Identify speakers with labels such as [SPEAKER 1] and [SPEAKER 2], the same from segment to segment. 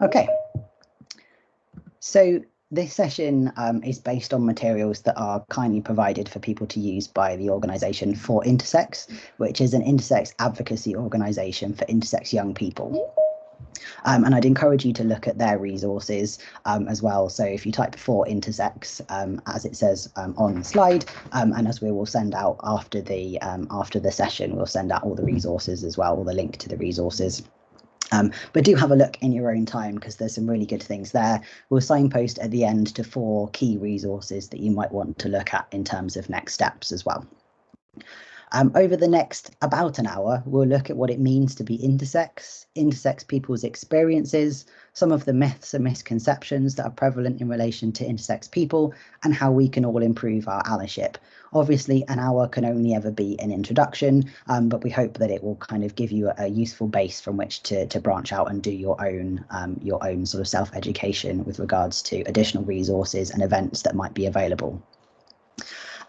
[SPEAKER 1] Okay, so this session is based on materials that are kindly provided for people to use by the organisation For Intersex, which is an intersex advocacy organisation for intersex young people. And I'd encourage you to look at their resources as well. So if you type For Intersex, as it says on the slide, and as we will send out after the session, we'll send out all the resources as well, or the link to the resources. But do have a look in your own time, because there's some really good things there. We'll signpost at the end to 4 key resources that you might want to look at in terms of next steps as well. Over the next about an hour, we'll look at what it means to be intersex people's experiences, some of the myths and misconceptions that are prevalent in relation to intersex people, and how we can all improve our allyship. Obviously, an hour can only ever be an introduction, but we hope that it will kind of give you a useful base from which to branch out and do your own sort of self-education with regards to additional resources and events that might be available.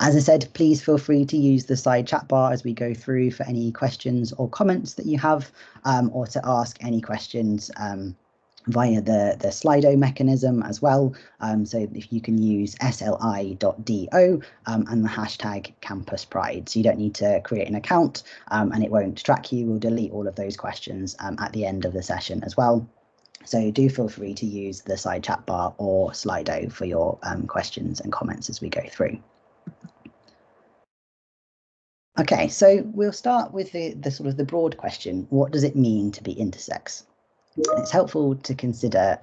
[SPEAKER 1] As I said, please feel free to use the side chat bar as we go through for any questions or comments that you have, or to ask any questions via the Slido mechanism as well. So if you can use sli.do and the hashtag Campus Pride. So you don't need to create an account and it won't track you. We'll delete all of those questions at the end of the session as well. So do feel free to use the side chat bar or Slido for your questions and comments as we go through. Okay, so we'll start with the sort of the broad question: what does it mean to be intersex? It's helpful to consider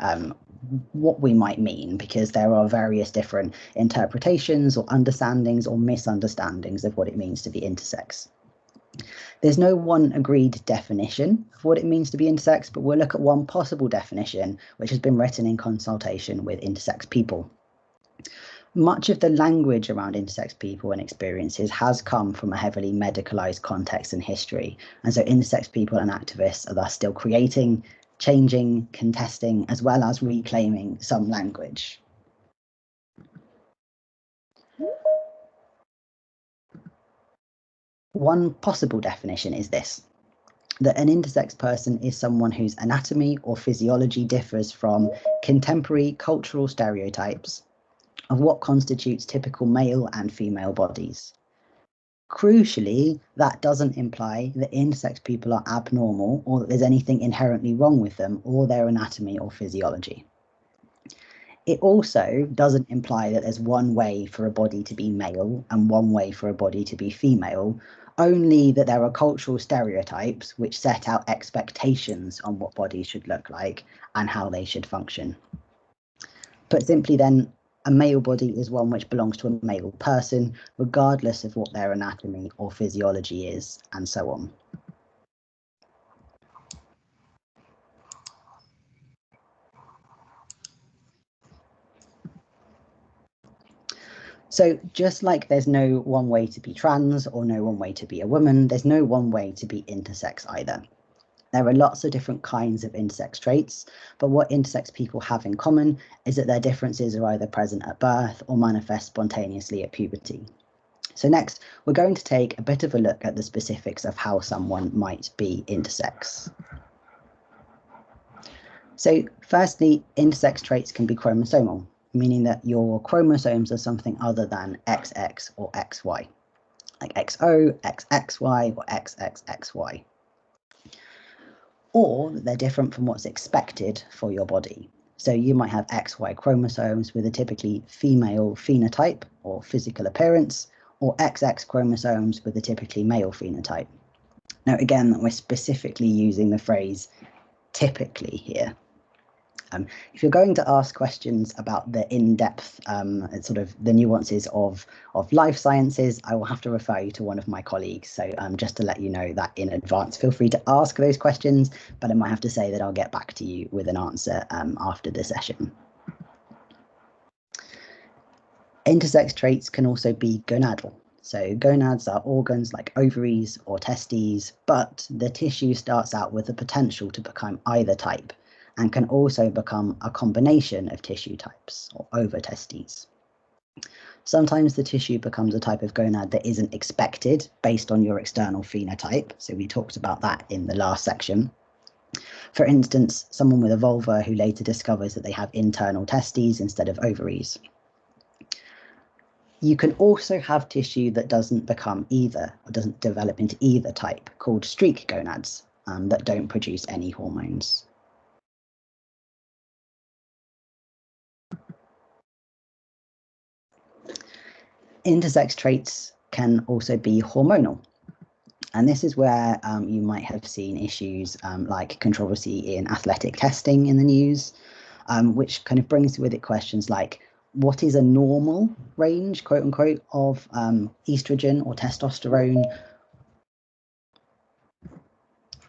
[SPEAKER 1] what we might mean, because there are various different interpretations or understandings or misunderstandings of what it means to be intersex. There's no one agreed definition of what it means to be intersex, but we'll look at one possible definition which has been written in consultation with intersex people. Much of the language around intersex people and experiences has come from a heavily medicalised context and history, and so intersex people and activists are thus still creating, changing, contesting, as well as reclaiming some language. One possible definition is this: that an intersex person is someone whose anatomy or physiology differs from contemporary cultural stereotypes of what constitutes typical male and female bodies. Crucially, that doesn't imply that intersex people are abnormal or that there's anything inherently wrong with them or their anatomy or physiology. It also doesn't imply that there's one way for a body to be male and one way for a body to be female, only that there are cultural stereotypes which set out expectations on what bodies should look like and how they should function. Put simply then, a male body is one which belongs to a male person, regardless of what their anatomy or physiology is, and so on. So just like there's no one way to be trans or no one way to be a woman, there's no one way to be intersex either. There are lots of different kinds of intersex traits, but what intersex people have in common is that their differences are either present at birth or manifest spontaneously at puberty. So next, we're going to take a bit of a look at the specifics of how someone might be intersex. So firstly, intersex traits can be chromosomal, meaning that your chromosomes are something other than XX or XY, like XO, XXY, or XXXY. Or they're different from what's expected for your body. So you might have XY chromosomes with a typically female phenotype or physical appearance, or XX chromosomes with a typically male phenotype. Now, again, we're specifically using the phrase typically here. If you're going to ask questions about the in-depth sort of the nuances of life sciences, I will have to refer you to one of my colleagues. So just to let you know that in advance, feel free to ask those questions, but I might have to say that I'll get back to you with an answer after the session. Intersex traits can also be gonadal. So gonads are organs like ovaries or testes, but the tissue starts out with the potential to become either type, and can also become a combination of tissue types or ovotestes. Sometimes the tissue becomes a type of gonad that isn't expected based on your external phenotype. So we talked about that in the last section. For instance, someone with a vulva who later discovers that they have internal testes instead of ovaries. You can also have tissue that doesn't become either, or doesn't develop into either type, called streak gonads, that don't produce any hormones. Intersex traits can also be hormonal. And this is where you might have seen issues like controversy in athletic testing in the news, which kind of brings with it questions like, what is a normal range, quote unquote, of estrogen or testosterone?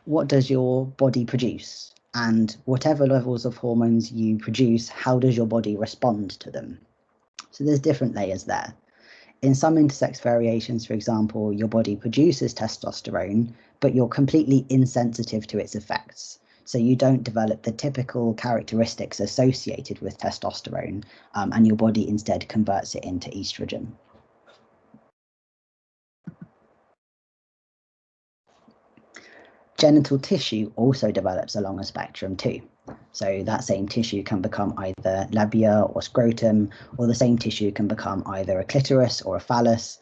[SPEAKER 1] What does your body produce? And whatever levels of hormones you produce, how does your body respond to them? So there's different layers there. In some intersex variations, for example, your body produces testosterone, but you're completely insensitive to its effects. So you don't develop the typical characteristics associated with testosterone, and your body instead converts it into estrogen. Genital tissue also develops along a spectrum too. So that same tissue can become either labia or scrotum, or the same tissue can become either a clitoris or a phallus.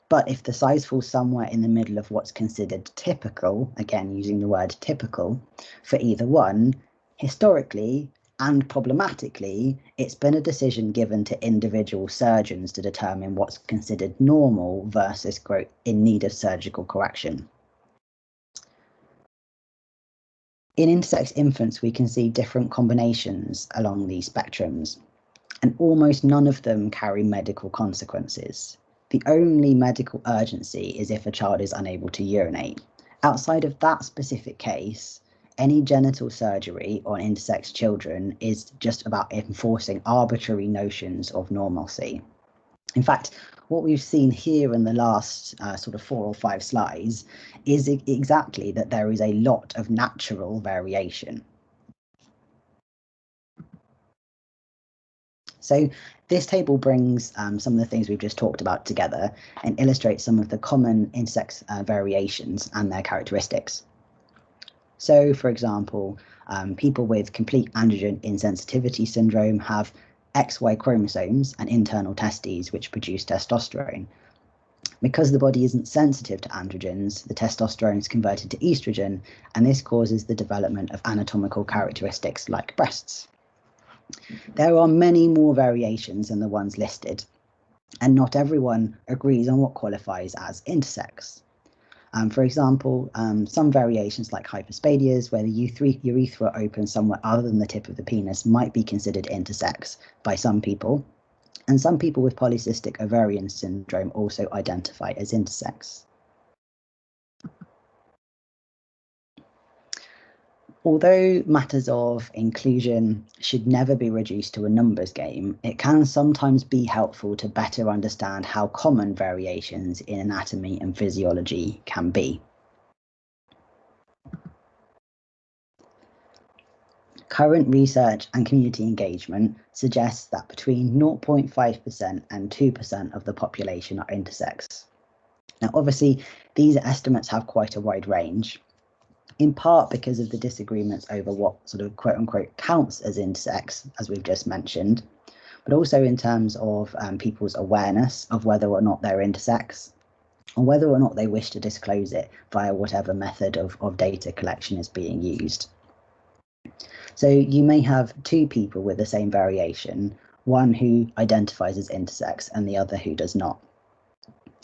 [SPEAKER 1] But if the size falls somewhere in the middle of what's considered typical, again using the word typical, for either one, historically and problematically, it's been a decision given to individual surgeons to determine what's considered normal versus in need of surgical correction. In intersex infants, we can see different combinations along these spectrums, and almost none of them carry medical consequences. The only medical urgency is if a child is unable to urinate. Outside of that specific case, any genital surgery on intersex children is just about enforcing arbitrary notions of normalcy. In fact, what we've seen here in the last sort of 4 or 5 slides is exactly that there is a lot of natural variation. So this table brings some of the things we've just talked about together and illustrates some of the common intersex variations and their characteristics. So, for example, people with complete androgen insensitivity syndrome have XY chromosomes and internal testes which produce testosterone. Because the body isn't sensitive to androgens, the testosterone is converted to estrogen, and this causes the development of anatomical characteristics like breasts. There are many more variations than the ones listed, and not everyone agrees on what qualifies as intersex. For example, some variations like hyperspadias, where the urethra opens somewhere other than the tip of the penis, might be considered intersex by some people, and some people with polycystic ovarian syndrome also identify as intersex. Although matters of inclusion should never be reduced to a numbers game, it can sometimes be helpful to better understand how common variations in anatomy and physiology can be. Current research and community engagement suggests that between 0.5% and 2% of the population are intersex. Now, obviously, these estimates have quite a wide range, in part because of the disagreements over what sort of quote unquote counts as intersex, as we've just mentioned, but also in terms of people's awareness of whether or not they're intersex, or whether or not they wish to disclose it via whatever method of data collection is being used. So you may have 2 people with the same variation, one who identifies as intersex and the other who does not.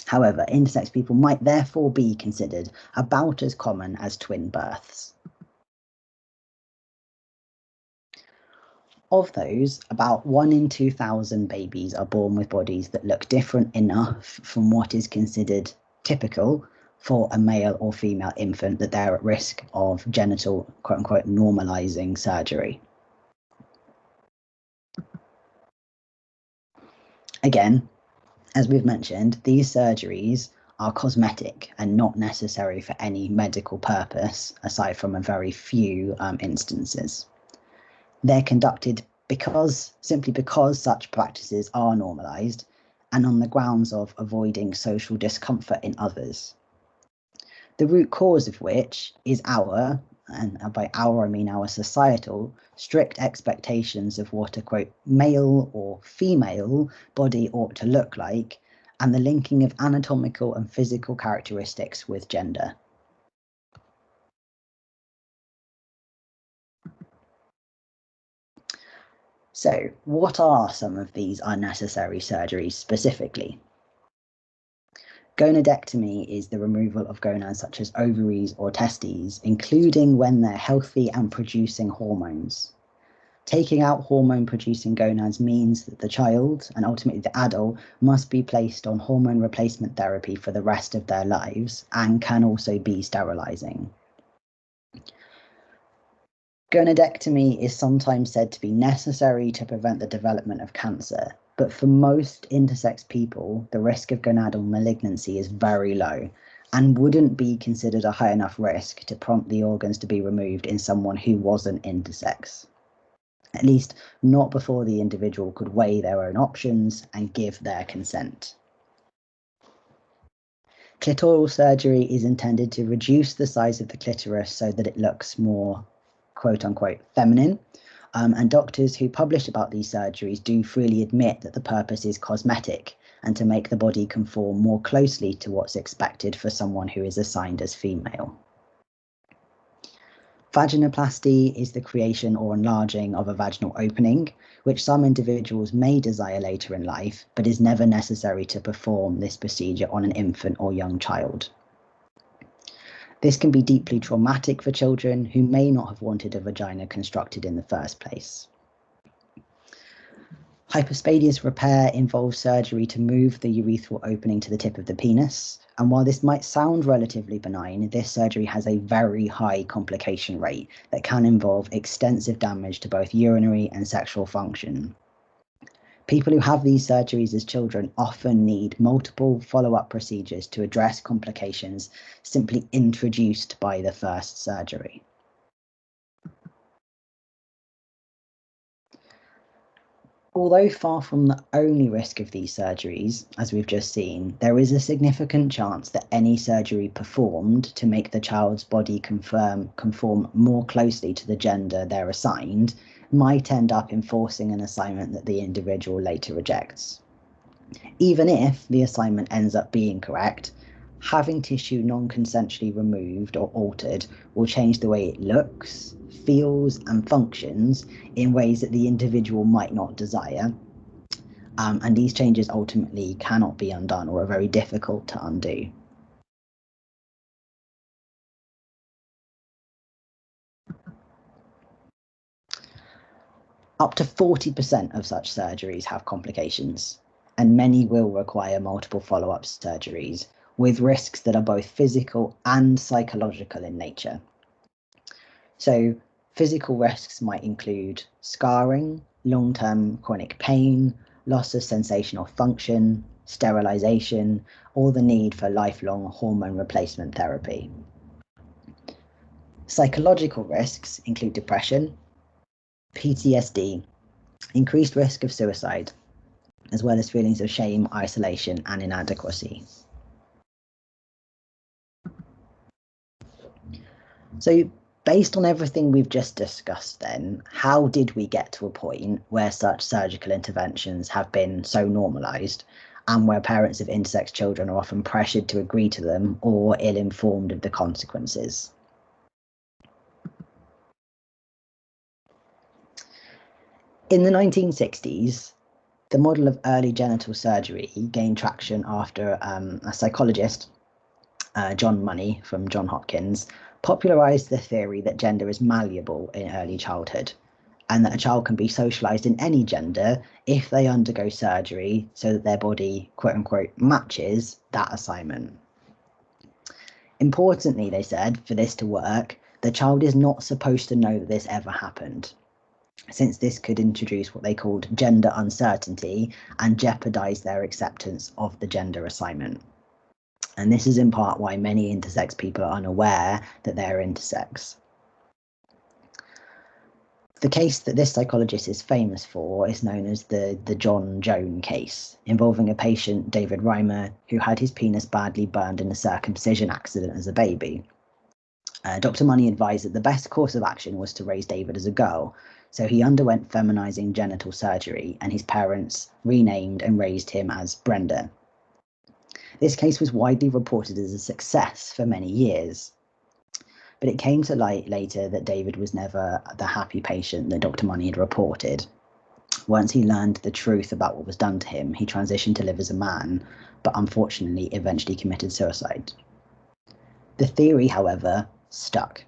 [SPEAKER 1] However, intersex people might therefore be considered about as common as twin births. Of those, about 1 in 2,000 babies are born with bodies that look different enough from what is considered typical for a male or female infant that they're at risk of genital, quote unquote, normalizing surgery. Again, as we've mentioned, these surgeries are cosmetic and not necessary for any medical purpose, aside from a very few instances. They're conducted simply because such practices are normalised and on the grounds of avoiding social discomfort in others. The root cause of which is our, and by our I mean our societal, strict expectations of what a quote male or female body ought to look like, and the linking of anatomical and physical characteristics with gender. So, what are some of these unnecessary surgeries specifically? Gonadectomy is the removal of gonads such as ovaries or testes, including when they're healthy and producing hormones. Taking out hormone-producing gonads means that the child, and ultimately the adult, must be placed on hormone replacement therapy for the rest of their lives and can also be sterilizing. Gonadectomy is sometimes said to be necessary to prevent the development of cancer, but for most intersex people, the risk of gonadal malignancy is very low and wouldn't be considered a high enough risk to prompt the organs to be removed in someone who wasn't intersex. At least not before the individual could weigh their own options and give their consent. Clitoral surgery is intended to reduce the size of the clitoris so that it looks more quote-unquote feminine, and doctors who publish about these surgeries do freely admit that the purpose is cosmetic and to make the body conform more closely to what's expected for someone who is assigned as female. Vaginoplasty is the creation or enlarging of a vaginal opening, which some individuals may desire later in life, but is never necessary to perform this procedure on an infant or young child. This can be deeply traumatic for children who may not have wanted a vagina constructed in the first place. Hypospadias repair involves surgery to move the urethral opening to the tip of the penis, and while this might sound relatively benign, this surgery has a very high complication rate that can involve extensive damage to both urinary and sexual function. People who have these surgeries as children often need multiple follow-up procedures to address complications simply introduced by the first surgery. Although far from the only risk of these surgeries, as we've just seen, there is a significant chance that any surgery performed to make the child's body conform more closely to the gender they're assigned might end up enforcing an assignment that the individual later rejects. Even if the assignment ends up being correct, having tissue non-consensually removed or altered will change the way it looks, feels and functions in ways that the individual might not desire. And these changes ultimately cannot be undone or are very difficult to undo. Up to 40% of such surgeries have complications, and many will require multiple follow-up surgeries, with risks that are both physical and psychological in nature. So physical risks might include scarring, long-term chronic pain, loss of sensation or function, sterilization, or the need for lifelong hormone replacement therapy. Psychological risks include depression, PTSD, increased risk of suicide, as well as feelings of shame, isolation, and inadequacy. So, based on everything we've just discussed then, how did we get to a point where such surgical interventions have been so normalised and where parents of intersex children are often pressured to agree to them or ill-informed of the consequences? In the 1960s, the model of early genital surgery gained traction after a psychologist, John Money from Johns Hopkins, popularised the theory that gender is malleable in early childhood and that a child can be socialised in any gender if they undergo surgery so that their body, quote unquote, matches that assignment. Importantly, they said, for this to work, the child is not supposed to know that this ever happened, since this could introduce what they called gender uncertainty and jeopardise their acceptance of the gender assignment. And this is in part why many intersex people are unaware that they're intersex. The case that this psychologist is famous for is known as the John Joan case, involving a patient, David Reimer, who had his penis badly burned in a circumcision accident as a baby. Dr. Money advised that the best course of action was to raise David as a girl, so he underwent feminizing genital surgery, and his parents renamed and raised him as Brenda. This case was widely reported as a success for many years, but it came to light later that David was never the happy patient that Dr. Money had reported. Once he learned the truth about what was done to him, he transitioned to live as a man, but unfortunately eventually committed suicide. The theory, however, stuck.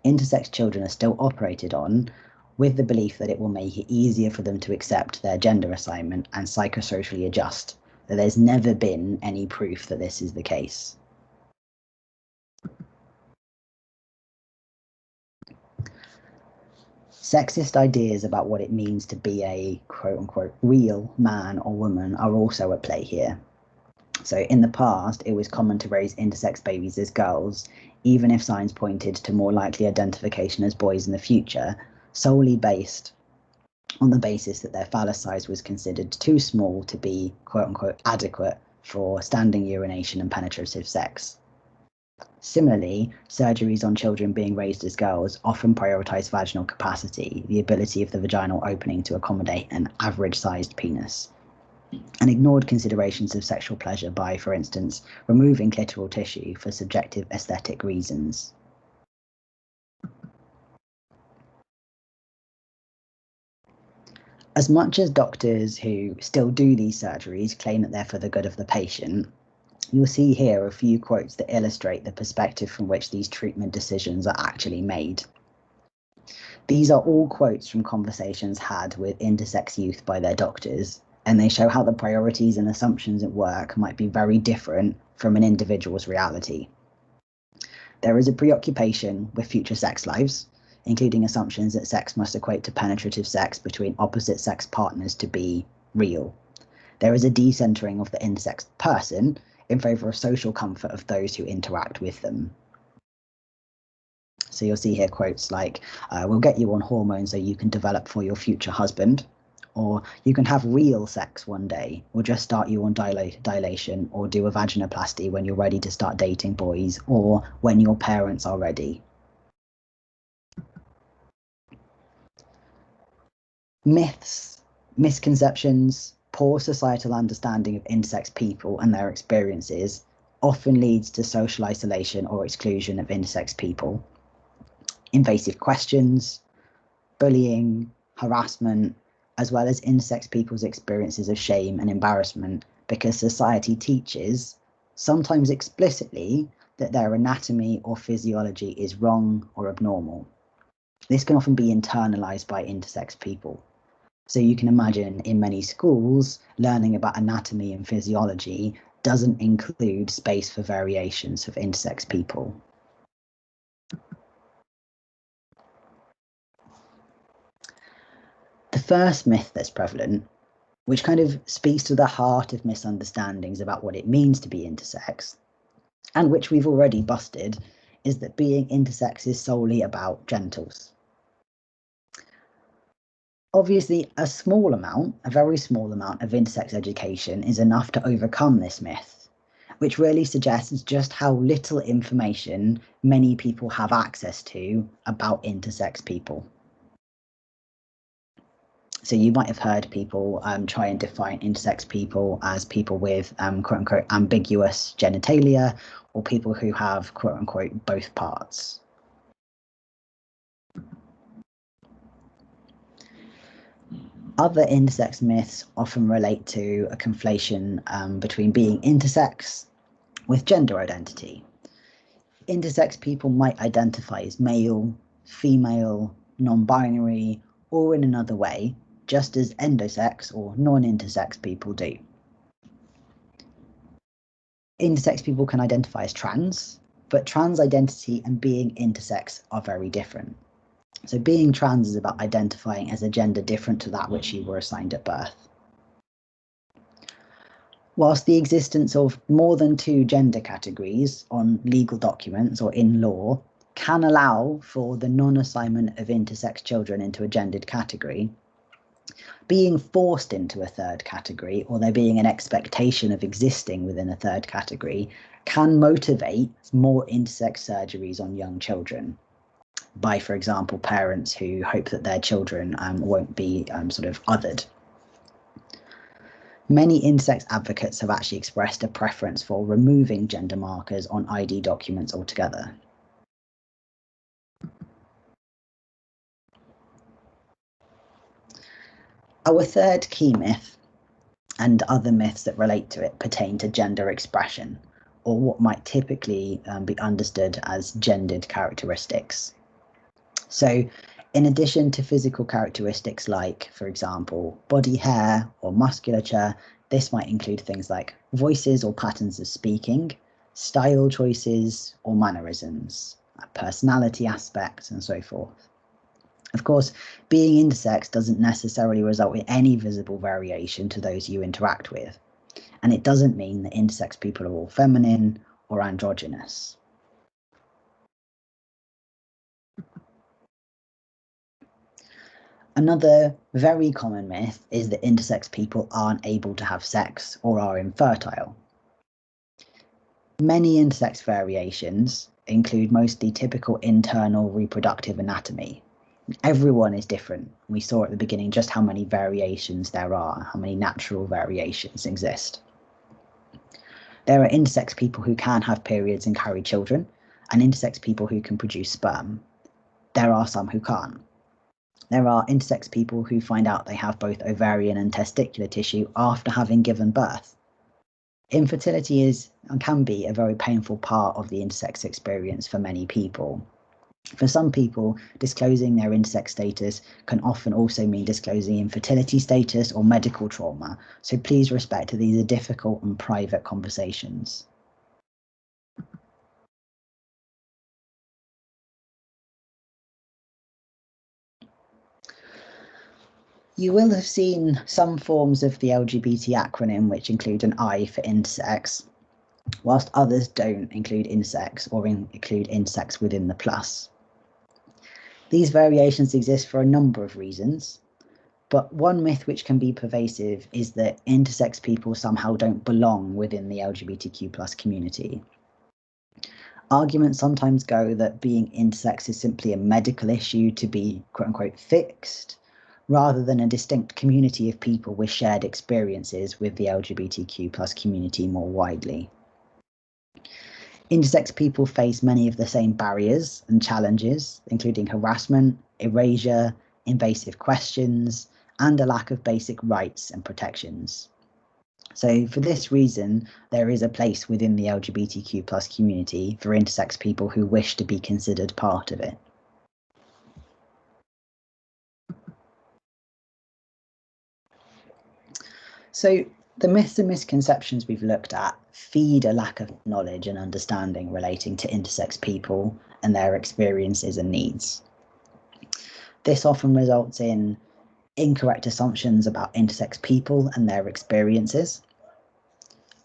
[SPEAKER 1] Intersex children are still operated on with the belief that it will make it easier for them to accept their gender assignment and psychosocially adjust, that there's never been any proof that this is the case. Sexist ideas about what it means to be a quote-unquote real man or woman are also at play here. So in the past, it was common to raise intersex babies as girls, even if signs pointed to more likely identification as boys in the future, solely based on the basis that their phallus size was considered too small to be quote-unquote adequate for standing urination and penetrative sex. Similarly, surgeries on children being raised as girls often prioritise vaginal capacity, the ability of the vaginal opening to accommodate an average-sized penis, and ignored considerations of sexual pleasure by, for instance, removing clitoral tissue for subjective aesthetic reasons. As much as doctors who still do these surgeries claim that they're for the good of the patient, you'll see here a few quotes that illustrate the perspective from which these treatment decisions are actually made. These are all quotes from conversations had with intersex youth by their doctors, and they show how the priorities and assumptions at work might be very different from an individual's reality. There is a preoccupation with future sex lives, including assumptions that sex must equate to penetrative sex between opposite sex partners to be real. There is a decentering of the intersex person in favour of social comfort of those who interact with them. So you'll see here quotes like, we'll get you on hormones so you can develop for your future husband, or you can have real sex one day, we'll just start you on dilation, or do a vaginoplasty when you're ready to start dating boys, or when your parents are ready. Myths, misconceptions, poor societal understanding of intersex people and their experiences often leads to social isolation or exclusion of intersex people. Invasive questions, bullying, harassment, as well as intersex people's experiences of shame and embarrassment because society teaches, sometimes explicitly, that their anatomy or physiology is wrong or abnormal. This can often be internalized by intersex people. So you can imagine in many schools, learning about anatomy and physiology doesn't include space for variations of intersex people. The first myth that's prevalent, which kind of speaks to the heart of misunderstandings about what it means to be intersex, and which we've already busted, is that being intersex is solely about genitals. Obviously, a very small amount of intersex education is enough to overcome this myth, which really suggests just how little information many people have access to about intersex people. So you might have heard people try and define intersex people as people with quote unquote ambiguous genitalia, or people who have quote unquote both parts. Other intersex myths often relate to a conflation between being intersex with gender identity. Intersex people might identify as male, female, non-binary, or in another way, just as endosex or non-intersex people do. Intersex people can identify as trans, but trans identity and being intersex are very different. So being trans is about identifying as a gender different to that which you were assigned at birth. Whilst the existence of more than two gender categories on legal documents or in law can allow for the non-assignment of intersex children into a gendered category, being forced into a third category, or there being an expectation of existing within a third category, can motivate more intersex surgeries on young children by, for example, parents who hope that their children won't be sort of othered. Many intersex advocates have actually expressed a preference for removing gender markers on ID documents altogether. Our third key myth, and other myths that relate to it, pertain to gender expression, or what might typically be understood as gendered characteristics. So, in addition to physical characteristics like, for example, body hair or musculature, this might include things like voices or patterns of speaking, style choices or mannerisms, personality aspects, and so forth. Of course, being intersex doesn't necessarily result in any visible variation to those you interact with, and it doesn't mean that intersex people are all feminine or androgynous. Another very common myth is that intersex people aren't able to have sex or are infertile. Many intersex variations include mostly typical internal reproductive anatomy. Everyone is different. We saw at the beginning just how many variations there are, how many natural variations exist. There are intersex people who can have periods and carry children, and intersex people who can produce sperm. There are some who can't. There are intersex people who find out they have both ovarian and testicular tissue after having given birth. Infertility is and can be a very painful part of the intersex experience for many people. For some people, disclosing their intersex status can often also mean disclosing infertility status or medical trauma, so please respect that these are difficult and private conversations. You will have seen some forms of the LGBT acronym which include an I for intersex, whilst others don't include intersex or include intersex within the plus. These variations exist for a number of reasons, but one myth which can be pervasive is that intersex people somehow don't belong within the LGBTQ+ community. Arguments sometimes go that being intersex is simply a medical issue to be quote-unquote fixed, rather than a distinct community of people with shared experiences with the LGBTQ+ community more widely. Intersex people face many of the same barriers and challenges, including harassment, erasure, invasive questions, and a lack of basic rights and protections. So for this reason, there is a place within the LGBTQ+ community for intersex people who wish to be considered part of it. So the myths and misconceptions we've looked at feed a lack of knowledge and understanding relating to intersex people and their experiences and needs. This often results in incorrect assumptions about intersex people and their experiences,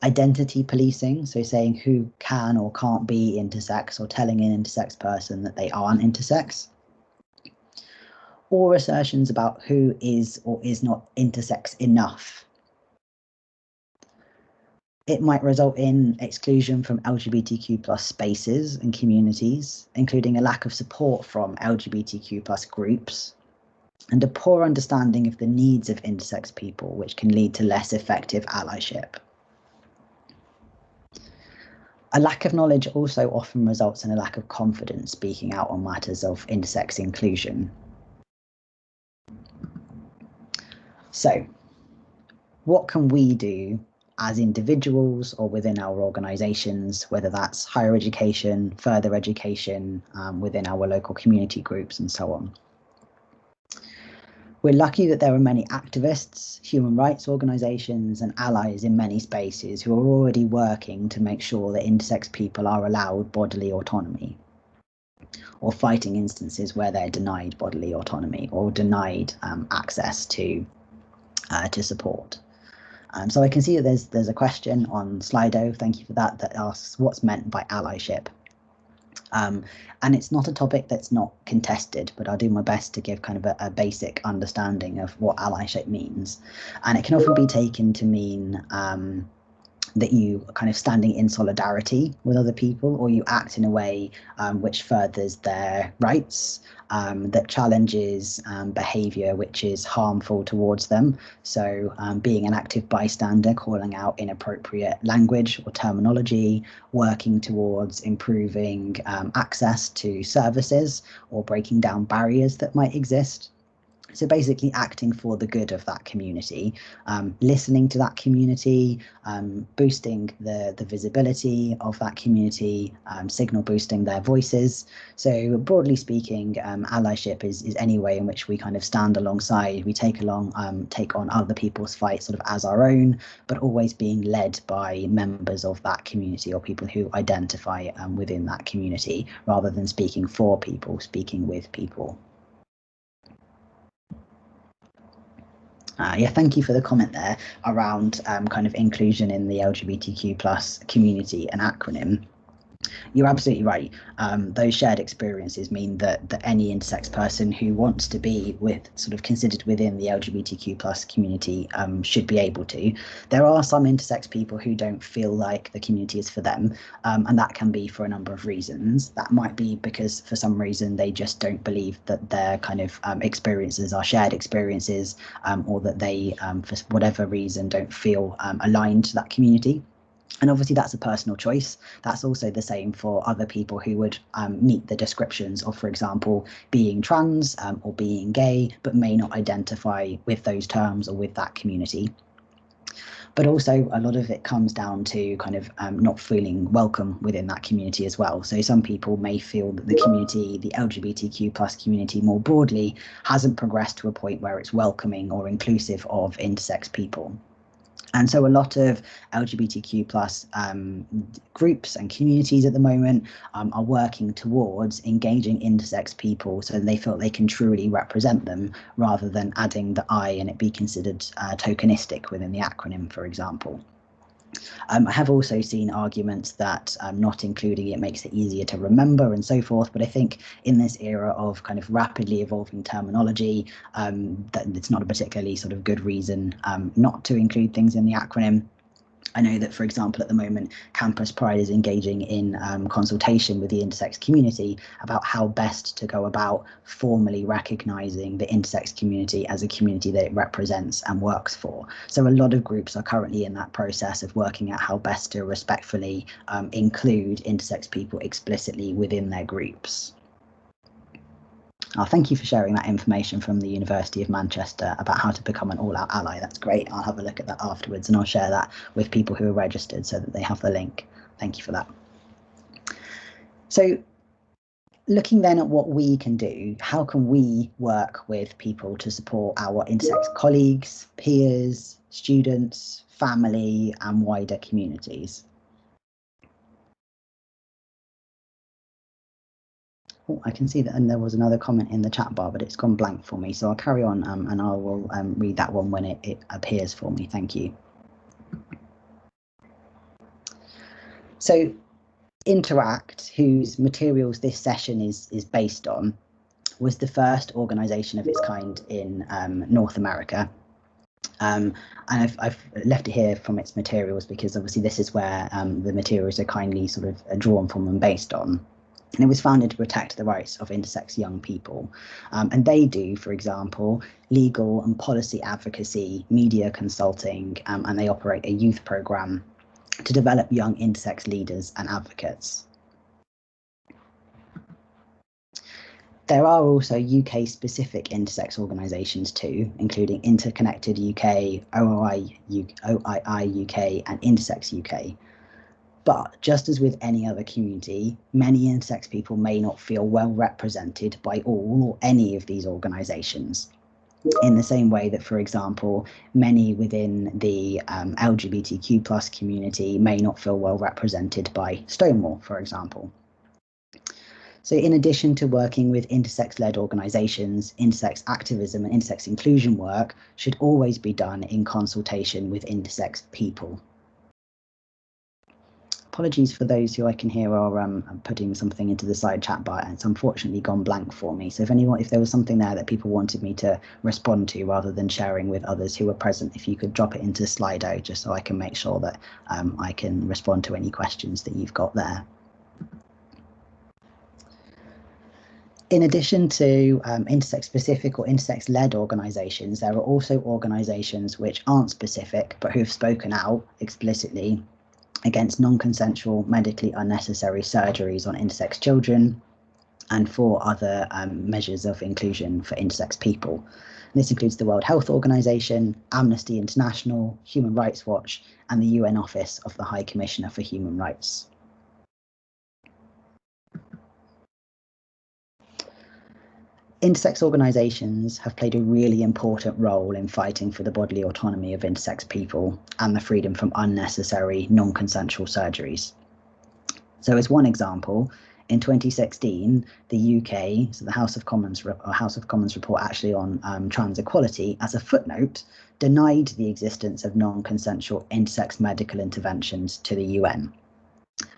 [SPEAKER 1] identity policing, so saying who can or can't be intersex or telling an intersex person that they aren't intersex, or assertions about who is or is not intersex enough. It might result in exclusion from LGBTQ+ spaces and communities, including a lack of support from LGBTQ+ groups, and a poor understanding of the needs of intersex people, which can lead to less effective allyship. A lack of knowledge also often results in a lack of confidence speaking out on matters of intersex inclusion. So, what can we do as individuals or within our organisations, whether that's higher education, further education, within our local community groups and so on? We're lucky that there are many activists, human rights organisations and allies in many spaces who are already working to make sure that intersex people are allowed bodily autonomy, or fighting instances where they're denied bodily autonomy or denied access to support. So I can see that there's a question on Slido, thank you for that, that asks what's meant by allyship. And it's not a topic that's not contested, but I'll do my best to give kind of a basic understanding of what allyship means. And it can often be taken to mean that you are kind of standing in solidarity with other people, or you act in a way which furthers their rights, that challenges behaviour which is harmful towards them. So being an active bystander, calling out inappropriate language or terminology, working towards improving access to services, or breaking down barriers that might exist. So basically acting for the good of that community, listening to that community, boosting the visibility of that community, signal boosting their voices. So broadly speaking, allyship is any way in which we kind of stand alongside, we take on other people's fights sort of as our own, but always being led by members of that community or people who identify within that community, rather than speaking for people, speaking with people. Yeah, thank you for the comment there around kind of inclusion in the LGBTQ plus community and acronym. You're absolutely right. Those shared experiences mean that any intersex person who wants to be considered within the LGBTQ plus community should be able to. There are some intersex people who don't feel like the community is for them, and that can be for a number of reasons. That might be because for some reason they just don't believe that their kind of experiences are shared experiences, or that they, for whatever reason, don't feel aligned to that community. And obviously that's a personal choice. That's also the same for other people who would meet the descriptions of, for example, being trans or being gay, but may not identify with those terms or with that community. But also a lot of it comes down to kind of not feeling welcome within that community as well. So some people may feel that the community, the LGBTQ plus community more broadly, hasn't progressed to a point where it's welcoming or inclusive of intersex people. And so a lot of LGBTQ plus groups and communities at the moment are working towards engaging intersex people so they feel they can truly represent them, rather than adding the I and it be considered tokenistic within the acronym, for example. I have also seen arguments that not including it makes it easier to remember and so forth, but I think in this era of kind of rapidly evolving terminology, that it's not a particularly sort of good reason not to include things in the acronym. I know that, for example, at the moment, Campus Pride is engaging in consultation with the intersex community about how best to go about formally recognising the intersex community as a community that it represents and works for. So a lot of groups are currently in that process of working out how best to respectfully include intersex people explicitly within their groups. Thank you for sharing that information from the University of Manchester about how to become an all-out ally. That's great. I'll have a look at that afterwards and I'll share that with people who are registered so that they have the link. Thank you for that. So looking then at what we can do, how can we work with people to support our intersex colleagues, peers, students, family, and wider communities? Oh, I can see that, and there was another comment in the chat bar, but it's gone blank for me. So I'll carry on and I will read that one when it appears for me. Thank you. So Interact, whose materials this session is based on, was the first organisation of its kind in North America. And I've left it here from its materials because obviously this is where the materials are kindly sort of drawn from and based on. And it was founded to protect the rights of intersex young people. And they do, for example, legal and policy advocacy, media consulting, and they operate a youth programme to develop young intersex leaders and advocates. There are also UK-specific intersex organisations too, including Interconnected UK, OII UK, and Intersex UK. But just as with any other community, many intersex people may not feel well represented by all or any of these organisations. In the same way that, for example, many within the LGBTQ plus community may not feel well represented by Stonewall, for example. So in addition to working with intersex-led organisations, intersex activism and intersex inclusion work should always be done in consultation with intersex people. Apologies for those who I can hear are putting something into the side chat bar, and it's unfortunately gone blank for me. So if there was something there that people wanted me to respond to rather than sharing with others who were present, if you could drop it into Slido just so I can make sure that I can respond to any questions that you've got there. In addition to intersex-specific or intersex-led organisations, there are also organisations which aren't specific but who've spoken out explicitly against non-consensual medically unnecessary surgeries on intersex children and for other measures of inclusion for intersex people. And this includes the World Health Organization, Amnesty International, Human Rights Watch, and the UN Office of the High Commissioner for Human Rights. Intersex organisations have played a really important role in fighting for the bodily autonomy of intersex people and the freedom from unnecessary non-consensual surgeries. So as one example, in 2016, the UK, so the House of Commons report actually on trans equality, as a footnote, denied the existence of non-consensual intersex medical interventions to the UN.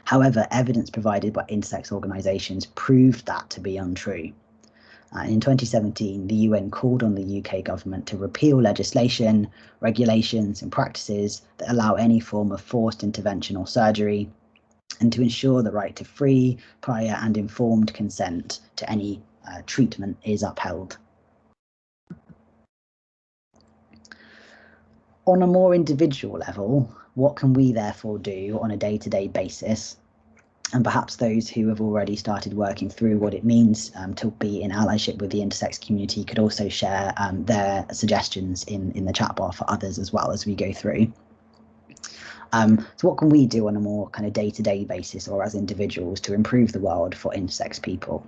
[SPEAKER 1] However, evidence provided by intersex organisations proved that to be untrue. In 2017, the UN called on the UK government to repeal legislation, regulations and practices that allow any form of forced intervention or surgery, and to ensure the right to free, prior and informed consent to any treatment is upheld. On a more individual level, what can we therefore do on a day-to-day basis? And perhaps those who have already started working through what it means to be in allyship with the intersex community could also share their suggestions in the chat bar for others as well as we go through. So what can we do on a more kind of day-to-day basis or as individuals to improve the world for intersex people?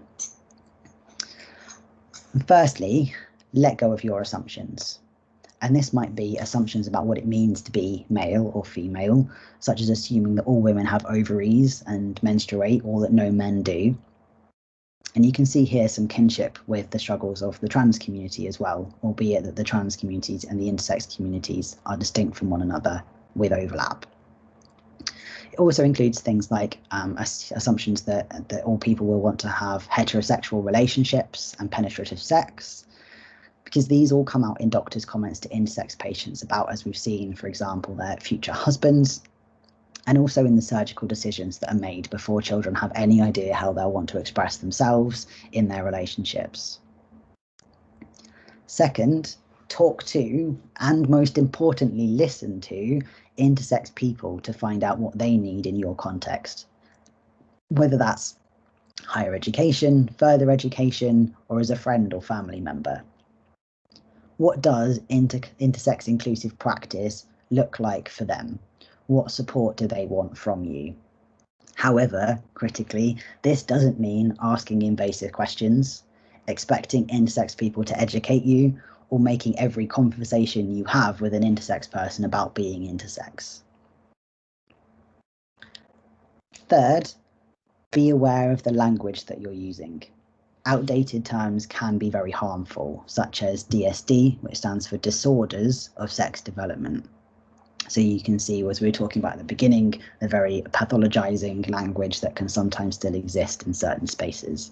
[SPEAKER 1] Firstly, let go of your assumptions. And this might be assumptions about what it means to be male or female, such as assuming that all women have ovaries and menstruate, or that no men do. And you can see here some kinship with the struggles of the trans community as well, albeit that the trans communities and the intersex communities are distinct from one another with overlap. It also includes things like assumptions that all people will want to have heterosexual relationships and penetrative sex, because these all come out in doctors' comments to intersex patients about, as we've seen, for example, their future husbands, and also in the surgical decisions that are made before children have any idea how they'll want to express themselves in their relationships. Second, talk to, and most importantly, listen to intersex people to find out what they need in your context, whether that's higher education, further education, or as a friend or family member. What does intersex inclusive practice look like for them? What support do they want from you? However, critically, this doesn't mean asking invasive questions, expecting intersex people to educate you, or making every conversation you have with an intersex person about being intersex. Third, be aware of the language that you're using. Outdated terms can be very harmful, such as DSD, which stands for Disorders of Sex Development. So you can see, as we were talking about at the beginning, the very pathologizing language that can sometimes still exist in certain spaces.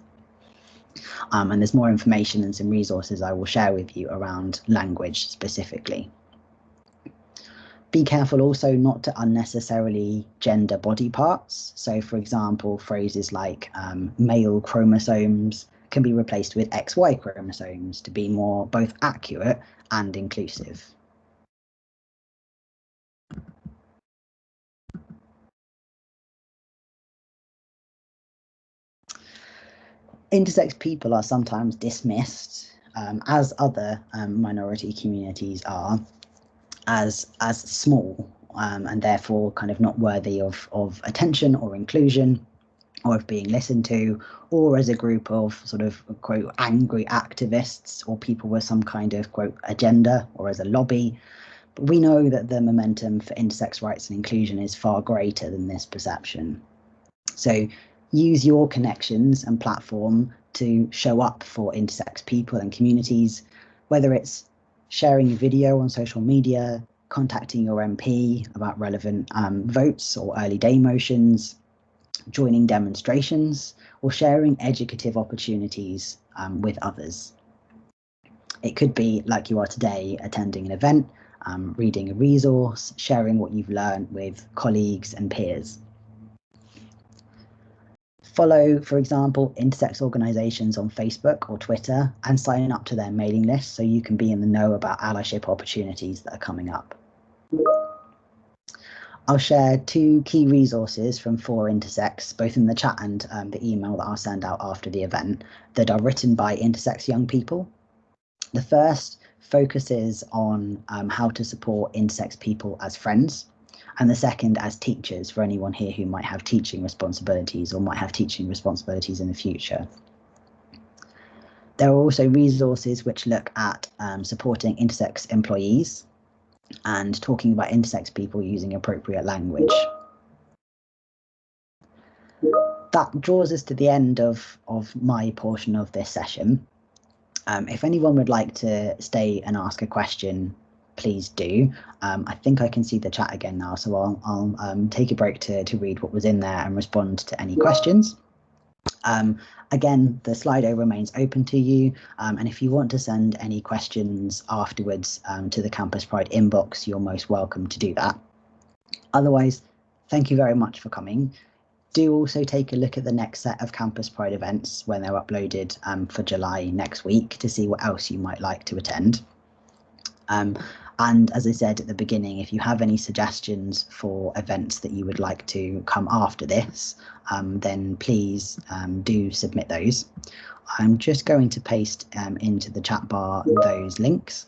[SPEAKER 1] And there's more information and some resources I will share with you around language specifically. Be careful also not to unnecessarily gender body parts. So, for example, phrases like male chromosomes can be replaced with XY chromosomes to be more both accurate and inclusive. Intersex people are sometimes dismissed, as other minority communities are, as small and therefore kind of not worthy of attention or inclusion or of being listened to, or as a group of sort of quote angry activists or people with some kind of quote agenda or as a lobby. But we know that the momentum for intersex rights and inclusion is far greater than this perception. So use your connections and platform to show up for intersex people and communities, whether it's sharing a video on social media, contacting your MP about relevant votes or early day motions, joining demonstrations, or sharing educative opportunities with others. It could be, like you are today, attending an event, reading a resource, sharing what you've learned with colleagues and peers. Follow, for example, intersex organisations on Facebook or Twitter and sign up to their mailing list so you can be in the know about allyship opportunities that are coming up. I'll share 2 key resources from For Intersex, both in the chat and the email that I'll send out after the event, that are written by intersex young people. The first focuses on how to support intersex people as friends, and the second as teachers for anyone here who might have teaching responsibilities or might have teaching responsibilities in the future. There are also resources which look at supporting intersex employees and talking about intersex people using appropriate language. That draws us to the end of my portion of this session. If anyone would like to stay and ask a question, please do. I think I can see the chat again now, so I'll take a break to read what was in there and respond to any questions. Again, the Slido remains open to you, and if you want to send any questions afterwards to the Campus Pride inbox, you're most welcome to do that. Otherwise, thank you very much for coming. Do also take a look at the next set of Campus Pride events when they're uploaded for July next week to see what else you might like to attend. And as I said at the beginning, if you have any suggestions for events that you would like to come after this, then please do submit those. I'm just going to paste into the chat bar those links.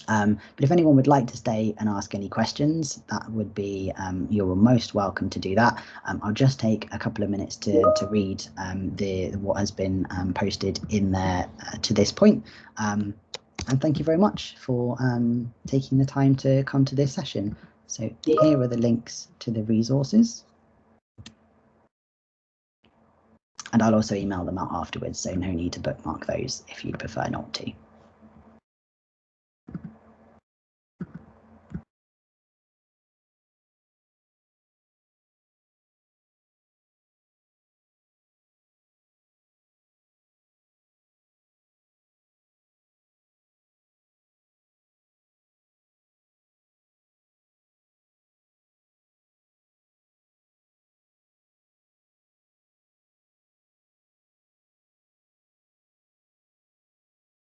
[SPEAKER 1] But if anyone would like to stay and ask any questions, that would be, you're most welcome to do that. I'll just take a couple of minutes to read what has been posted in there to this point. And thank you very much for taking the time to come to this session. So here are the links to the resources. And I'll also email them out afterwards, so no need to bookmark those if you'd prefer not to.